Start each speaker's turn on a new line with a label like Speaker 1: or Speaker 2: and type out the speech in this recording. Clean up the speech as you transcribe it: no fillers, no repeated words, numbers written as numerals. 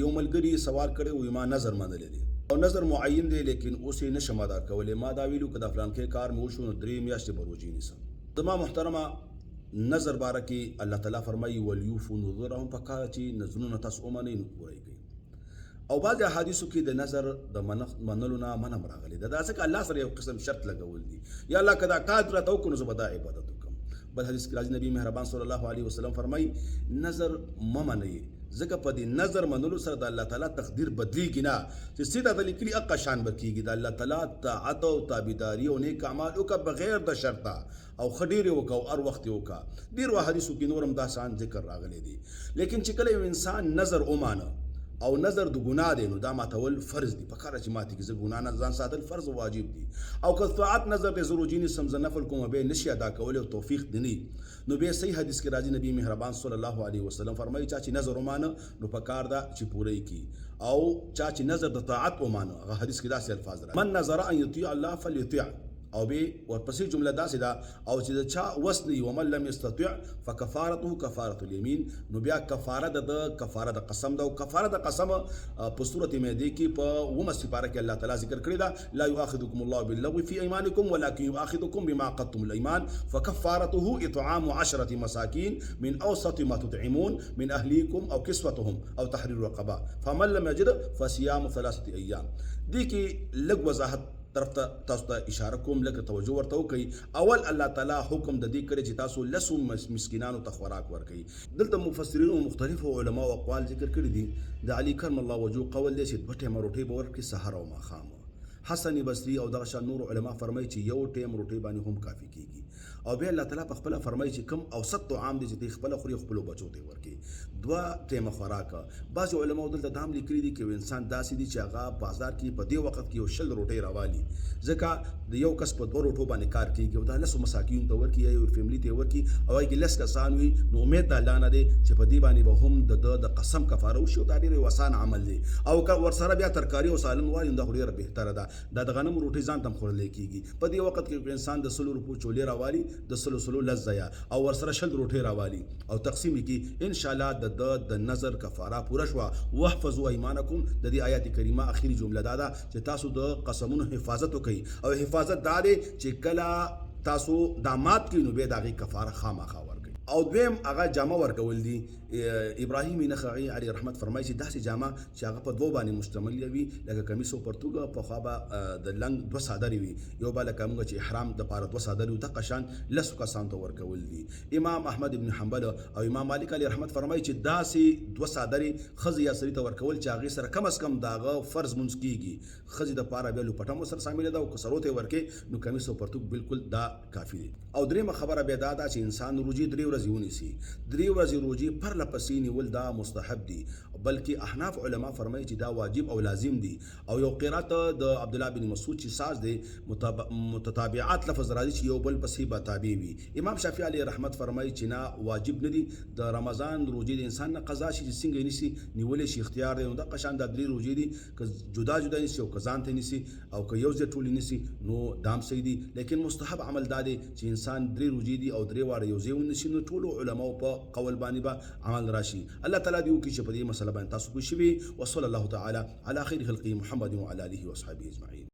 Speaker 1: یو ملګري سوال کړی وي ما نظر منلی دی او نظر معین دی لیکن اوس یې نشم ادا کولی. ما دا ویلو که دا فلانکی کار مې وشو نو 3 میاشتې به روژې نیسم. زما محترمه نظر باره کې الله تعالی فرمایي ولیوفو نذورهم، پکار چې نظرونه تاسو ومنئ نو پوره یې کوئ. او بعضې احادیثو کې د نظر د منلو نه منع راغلی ده. دا ځکه الله سره یو قسم شرط لګول دي، یا الله که دا کار راته وکړو نو زه به دا عبادت وکړم. بل حدیث کې راځي نبی مهربان صلی الله علیه وسلم فرمایي نظر مه منئ، ځکه په دې نظر منلو سره د الله تعالی تقدیر بدلیږي نه، چې سیده ته لیکلي هغه شان به کېږي. د الله تعالی طاعت او تابعداري او نیک اعمال وکړه بغیر د شرطه او ښه ډېرې وکړه او هر وخت یې وکړه. ډېرو احادیثو کې نور هم دا شان ذکر راغلی دی. لیکن چې کله یو انسان نظر ومانه او نظر د ګناه دی نو دا ماتول فرض دی، پکاره چې ماتې کې زه ګناه نه ځان ساتل فرض واجب دی. او که طاعت نظر دی زه روژې نیسم زه نفل کوم بیا نشي ادا کولی او توفیق دی نه نو بیا صحیح حدیث کې راځي نبی مهربان صلی الله علیه وسلم فرمایي چا چې نظر ومانه نو پکار ده چې پوره یې کړي، او چا چې نظر د طاعت ومانه هغه حدیث کې داسې الفاظ راځي من نظر ان یطیع الله فلیطیع، او به ورپسې جمله داسې ده او چې د چا وس نه وي ومن لم یستطع فکفارته کفارة الیمین، نو بیا کفاره د کفاره د قسم ده. او کفاره د قسم په سورۃ مائده کې په 9 سپاره کې الله تعالی ذکر کړی ده لا یؤاخذکم الله باللغو فی ایمانکم ولکن یؤاخذکم بما عقدتم الايمان فکفارته اطعام 10 مساکین من اوسط ما تطعمون من اهلیکم او کسوتهم او تحریر رقبه فمن لم یجد فصيام 3 ایام. دې کې لږ وضاحت طرف ته تاسو ته اشاره کوم، لکه توجه ورته وکړئ. اول الله تعالی حکم د دې کړی چې تاسو لسو مسکینانو ته خوراک ورکړئ. دلته مفسرینو مختلفو علماو اقوال ذکر کړي دي. د علي کرم الله وجهه قول دی چې 2 ټیمه روټۍ به ورکړي سحر او ماښام. حسن بصري او دغه شان نور علما فرمایي چې یو ټیم روټۍ باندې هم کافي کیږي. او بیا الله تعالی په خپل فرمایي چې کم اوسط طعام دی چې ته خپل خوري خپل بچو ته ورکړي 2 ټیمه خوراک. بعض علما دلته دام لیکلي دي چې انسان داسې دي چې هغه بازار کې په دې وخت کې یو 10 روټۍ راوالي، ځکه د یو کس په 2 روټو باندې کار کیږي او دا 10 مساکین ته ورکړي یا یو فیملی ته ورکړي او هغه کې 10 کسان وي نو امید د الله نه دی چې په دې باندې به هم د قسم کفاره وشي. دا ډېر وسان عمل دی. او که ورسره بیا ترکاري او سالن وایي دا خو ډېره بهتره ده. دا د غنم روټۍ ځان ته هم خوړلی کېږي. په دې وخت کې انسان د 100 روپو چولې راوالي د 100 لزیا او ورسره 10 روټۍ راوالي او تقسیم کی ان شاء الله د نظر کفاره پوره شو. واحفظوا ایمانکم د دې آیات کریمه اخیری جمله دا ده چې تاسو د قسمونو حفاظت وکړئ او حفاظت دا دی چې کله تاسو دامات کې نو به دغه کفاره خامخا ورکړئ. او دویم هغه جامه ورکول دي. ابراهیم نخعی علی رحمت فرمایي چې داسې جامه چې هغه په 2 باندې مشتمل وي، لکه کمیس او پرتوګه په خوا به د لنګ 2 صادرې وي، یو به لکه موږ چې احرام د پاره 2 صادرې وي دغه شان 10 کسانو ته ورکول دي. امام احمد ابن حنبل او امام مالک علی رحمت فرمایي چې داسې 2 صادرې ښځې یا سړي ته ورکول چې هغې سره کم از کم دغه فرض منځ کېږي. ښځې دپاره بیا لوپټه هم ورسره شامله ده او که سرو ته یې ورکړې نو کمیس او پرتوګ بالکل دا کافي دی. او درېیمه خبره بیا دا ده چې انسان روژې 3 ورځې ونیسي. 3 ورځې روژې پرله پسې نیول دا مستحب دي، بلکې احناف علما فرمایي چې دا واجب او لازم دي. او یو قرات د عبد الله بن مسعود چې ساز دی متتابعات لفظ راځي چې یو بل پسې به تابع وي. امام شافعي علیه رحمت فرمایي چې نه واجب نه دي. د رمضان روژې د انسان نه قضا شي چې څنګه نیسي نیولې شي اختیار دی. نو دغه شان د 3 روژې دي که جدا جدا نیسي او که ځان ته نیسي او که یو ځای ټولې نیسي نو دام صحیح دي. لیکن مستحب عمل دا دی چې انسان 3 روژې دي او 3 واره یو ځای ونیسي نو ټولو علماو په قول باندې به عمل راشي. الله تعالی دې وکړي چې په دې مسله باندې تاسو پوه شئ. وصلی الله تعالی علی خیر خلقه محمد وعلى آله وصحبه اجمعین.